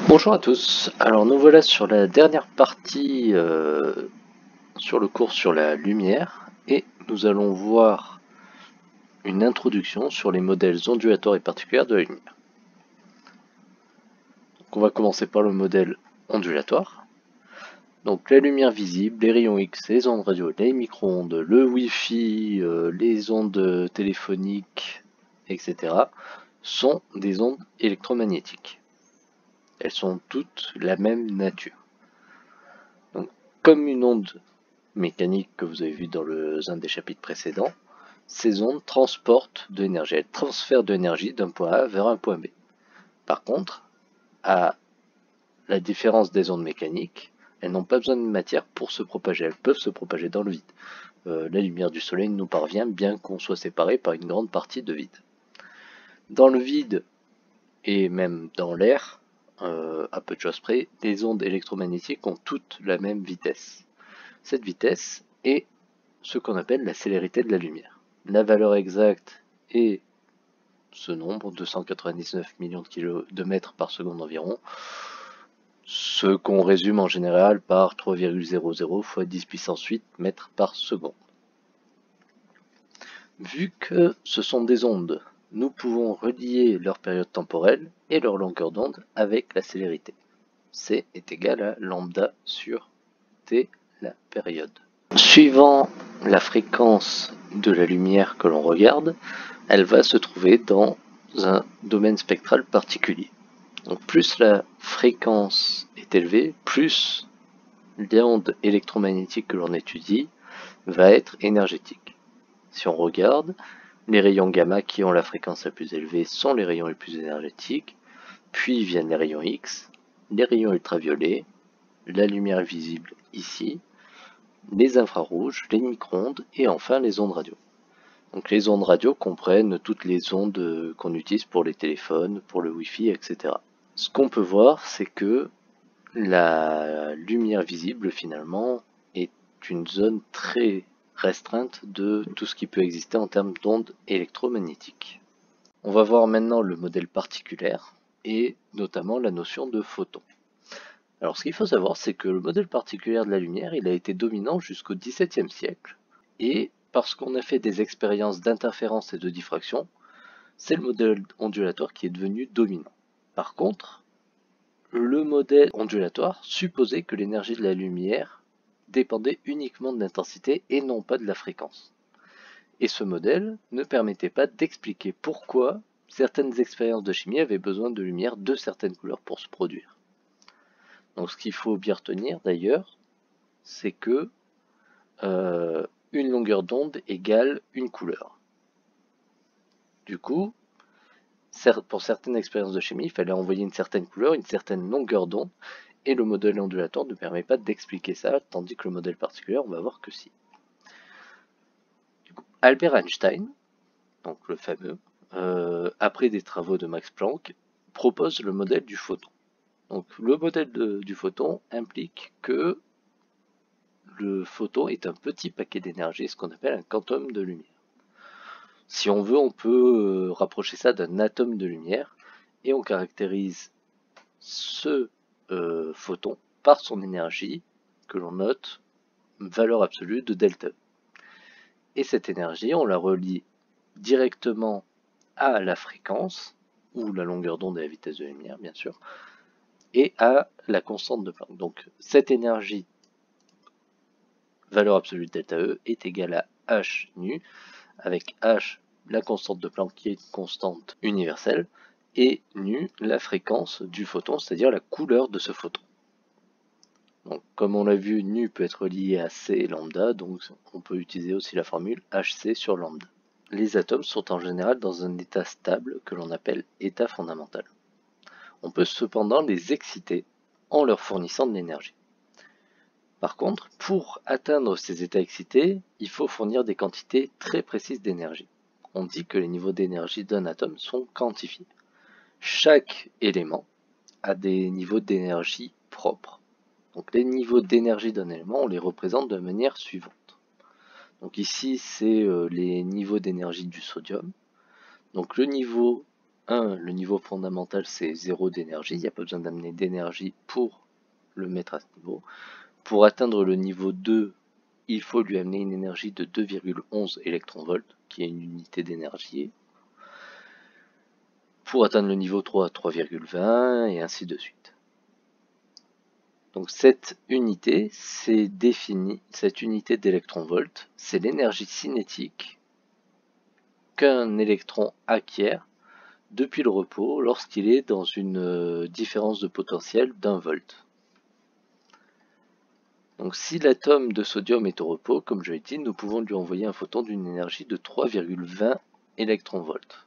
Bonjour à tous, alors nous voilà sur la dernière partie sur le cours sur la lumière et nous allons voir une introduction sur les modèles ondulatoires et particulières de la lumière. Donc on va commencer par le modèle ondulatoire. Donc la lumière visible, les rayons X, les ondes radio, les micro-ondes, le Wi-Fi, les ondes téléphoniques, etc. sont des ondes électromagnétiques. Elles sont toutes la même nature. Donc, comme une onde mécanique que vous avez vu dans un des chapitres précédents, ces ondes transportent de l'énergie, elles transfèrent de l'énergie d'un point A vers un point B. Par contre, à la différence des ondes mécaniques, elles n'ont pas besoin de matière pour se propager, elles peuvent se propager dans le vide. La lumière du soleil nous parvient bien qu'on soit séparé par une grande partie de vide. Dans le vide, et même dans l'air, à peu de choses près, les ondes électromagnétiques ont toutes la même vitesse. Cette vitesse est ce qu'on appelle la célérité de la lumière. La valeur exacte est ce nombre, 299 millions de mètres par seconde environ, ce qu'on résume en général par 3,00 fois 10 puissance 8 mètres par seconde. Vu que ce sont des ondes, nous pouvons relier leur période temporelle et leur longueur d'onde avec la célérité. C est égal à lambda sur t, la période. Suivant la fréquence de la lumière que l'on regarde, elle va se trouver dans un domaine spectral particulier. Donc plus la fréquence est élevée, plus l'onde électromagnétique que l'on étudie va être énergétique. Si on regarde, les rayons gamma qui ont la fréquence la plus élevée sont les rayons les plus énergétiques, puis viennent les rayons X, les rayons ultraviolets, la lumière visible ici, les infrarouges, les micro-ondes et enfin les ondes radio. Donc les ondes radio comprennent toutes les ondes qu'on utilise pour les téléphones, pour le Wi-Fi, etc. Ce qu'on peut voir, c'est que la lumière visible finalement est une zone très restreinte de tout ce qui peut exister en termes d'ondes électromagnétiques. On va voir maintenant le modèle particulaire et notamment la notion de photon. Alors ce qu'il faut savoir, c'est que le modèle particulaire de la lumière, il a été dominant jusqu'au XVIIe siècle, et parce qu'on a fait des expériences d'interférence et de diffraction, c'est le modèle ondulatoire qui est devenu dominant. Par contre, le modèle ondulatoire supposait que l'énergie de la lumière dépendait uniquement de l'intensité et non pas de la fréquence. Et ce modèle ne permettait pas d'expliquer pourquoi certaines expériences de chimie avaient besoin de lumière de certaines couleurs pour se produire. Donc ce qu'il faut bien retenir d'ailleurs, c'est que une longueur d'onde égale une couleur. Du coup, pour certaines expériences de chimie, il fallait envoyer une certaine couleur, une certaine longueur d'onde, et le modèle ondulatoire ne permet pas d'expliquer ça, tandis que le modèle particulaire, on va voir que si. Du coup, Albert Einstein, donc le fameux, après des travaux de Max Planck, propose le modèle du photon. Donc le modèle du photon implique que le photon est un petit paquet d'énergie, ce qu'on appelle un quantum de lumière. Si on veut, on peut rapprocher ça d'un atome de lumière, et on caractérise ce photon par son énergie, que l'on note valeur absolue de delta E. Et cette énergie, on la relie directement à la fréquence, ou la longueur d'onde et la vitesse de la lumière, bien sûr, et à la constante de Planck. Donc cette énergie, valeur absolue de delta E, est égale à h nu, avec h la constante de Planck qui est une constante universelle, et nu la fréquence du photon, c'est-à-dire la couleur de ce photon. Donc, comme on l'a vu, nu peut être lié à C lambda, donc on peut utiliser aussi la formule Hc sur lambda. Les atomes sont en général dans un état stable que l'on appelle état fondamental. On peut cependant les exciter en leur fournissant de l'énergie. Par contre, pour atteindre ces états excités, il faut fournir des quantités très précises d'énergie. On dit que les niveaux d'énergie d'un atome sont quantifiés. Chaque élément a des niveaux d'énergie propres. Donc les niveaux d'énergie d'un élément, on les représente de la manière suivante. Donc ici, c'est les niveaux d'énergie du sodium. Donc le niveau le niveau fondamental c'est 0 d'énergie, il n'y a pas besoin d'amener d'énergie pour le mettre à ce niveau. Pour atteindre le niveau 2, il faut lui amener une énergie de 2,11 électronvolts, qui est une unité d'énergie. Pour atteindre le niveau 3, 3,20 et ainsi de suite. Donc cette unité, c'est défini, cette unité d'électronvolts, c'est l'énergie cinétique qu'un électron acquiert depuis le repos lorsqu'il est dans une différence de potentiel d'1 volt. Donc si l'atome de sodium est au repos, comme je l'ai dit, nous pouvons lui envoyer un photon d'une énergie de 3,20 électronvolts.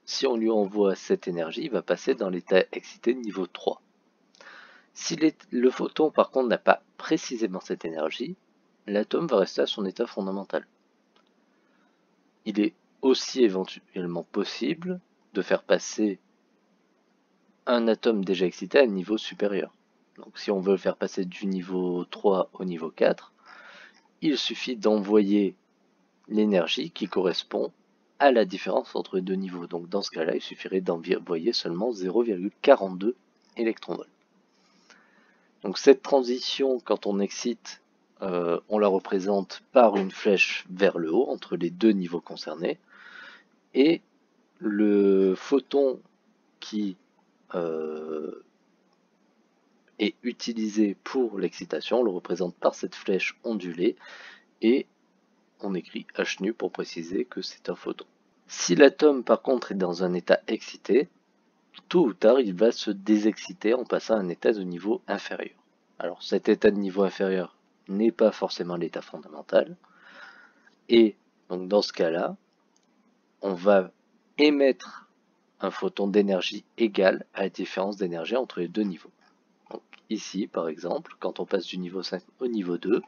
Si on lui envoie cette énergie, il va passer dans l'état excité niveau 3. Si le photon par contre n'a pas précisément cette énergie, l'atome va rester à son état fondamental. Il est aussi éventuellement possible de faire passer un atome déjà excité à un niveau supérieur. Donc si on veut le faire passer du niveau 3 au niveau 4, il suffit d'envoyer l'énergie qui correspond à la différence entre les deux niveaux. Donc dans ce cas-là, il suffirait d'envoyer seulement 0,42 électronvolts. Donc cette transition, quand on excite, on la représente par une flèche vers le haut entre les deux niveaux concernés. Et le photon qui est utilisé pour l'excitation, on le représente par cette flèche ondulée et on écrit H nu pour préciser que c'est un photon. Si l'atome par contre est dans un état excité, tôt ou tard il va se désexciter en passant à un état de niveau inférieur. Alors cet état de niveau inférieur n'est pas forcément l'état fondamental, et donc dans ce cas-là, on va émettre un photon d'énergie égale à la différence d'énergie entre les deux niveaux. Donc ici par exemple, quand on passe du niveau 5 au niveau 2,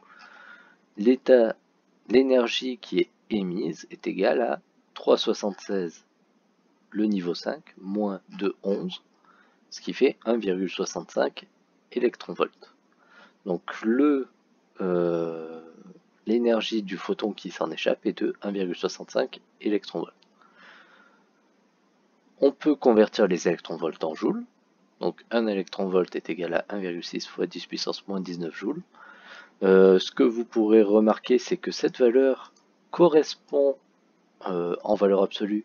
l'énergie qui est émise est égale à 3,76 le niveau 5 moins 2,11, ce qui fait 1,65 électronvolts. Donc l'énergie du photon qui s'en échappe est de 1,65 électronvolts. On peut convertir les électronvolts en joules. Donc 1 électronvolt est égal à 1,6 fois 10 puissance moins 19 joules. Ce que vous pourrez remarquer, c'est que cette valeur correspond en valeur absolue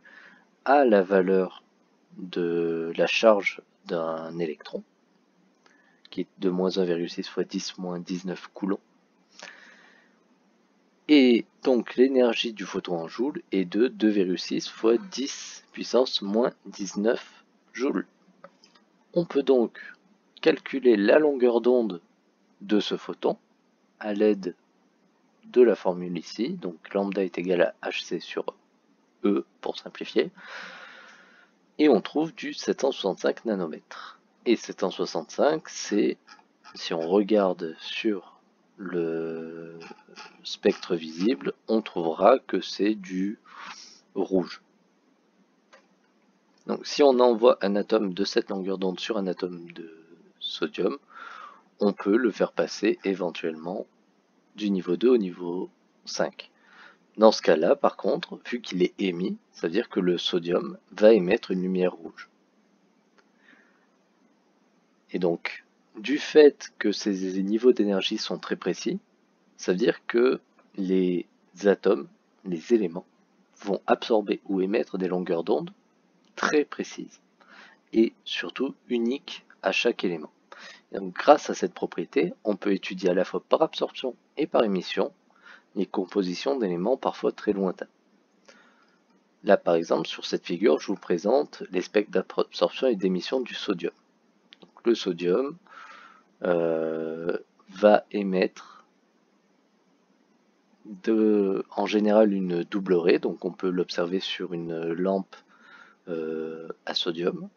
à la valeur de la charge d'un électron, qui est de moins 1,6 fois 10 moins 19 coulombs. Et donc l'énergie du photon en joules est de 2,6 fois 10 puissance moins 19 joules. On peut donc calculer la longueur d'onde de ce photon à l'aide de la formule ici. Donc lambda est égal à hc sur E pour simplifier. Et on trouve du 765 nanomètres. Et 765, c'est, si on regarde sur le spectre visible, on trouvera que c'est du rouge. Donc si on envoie un atome de cette longueur d'onde sur un atome de sodium, on peut le faire passer éventuellement du niveau 2 au niveau 5. Dans ce cas-là, par contre, vu qu'il est émis, ça veut dire que le sodium va émettre une lumière rouge. Et donc, du fait que ces niveaux d'énergie sont très précis, ça veut dire que les atomes, les éléments, vont absorber ou émettre des longueurs d'onde très précises et surtout uniques à chaque élément. Et donc, grâce à cette propriété, on peut étudier à la fois par absorption et par émission les compositions d'éléments parfois très lointains. Là, par exemple, sur cette figure, je vous présente les spectres d'absorption et d'émission du sodium. Donc, le sodium va émettre en général une double raie, donc on peut l'observer sur une lampe à sodium.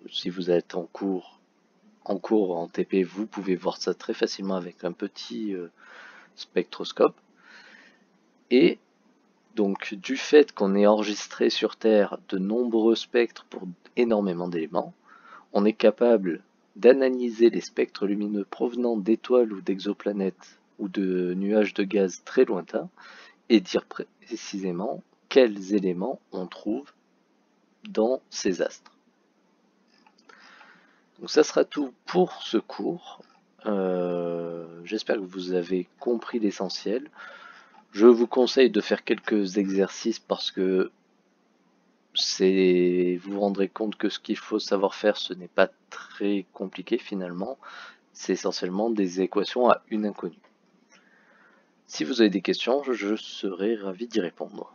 Si vous êtes en cours en TP, vous pouvez voir ça très facilement avec un petit spectroscope. Et donc du fait qu'on ait enregistré sur Terre de nombreux spectres pour énormément d'éléments, on est capable d'analyser les spectres lumineux provenant d'étoiles ou d'exoplanètes ou de nuages de gaz très lointains et dire précisément quels éléments on trouve dans ces astres. Donc ça sera tout pour ce cours. J'espère que vous avez compris l'essentiel. Je vous conseille de faire quelques exercices parce que vous vous rendrez compte que ce qu'il faut savoir faire, ce n'est pas très compliqué finalement. C'est essentiellement des équations à une inconnue. Si vous avez des questions, je serai ravi d'y répondre.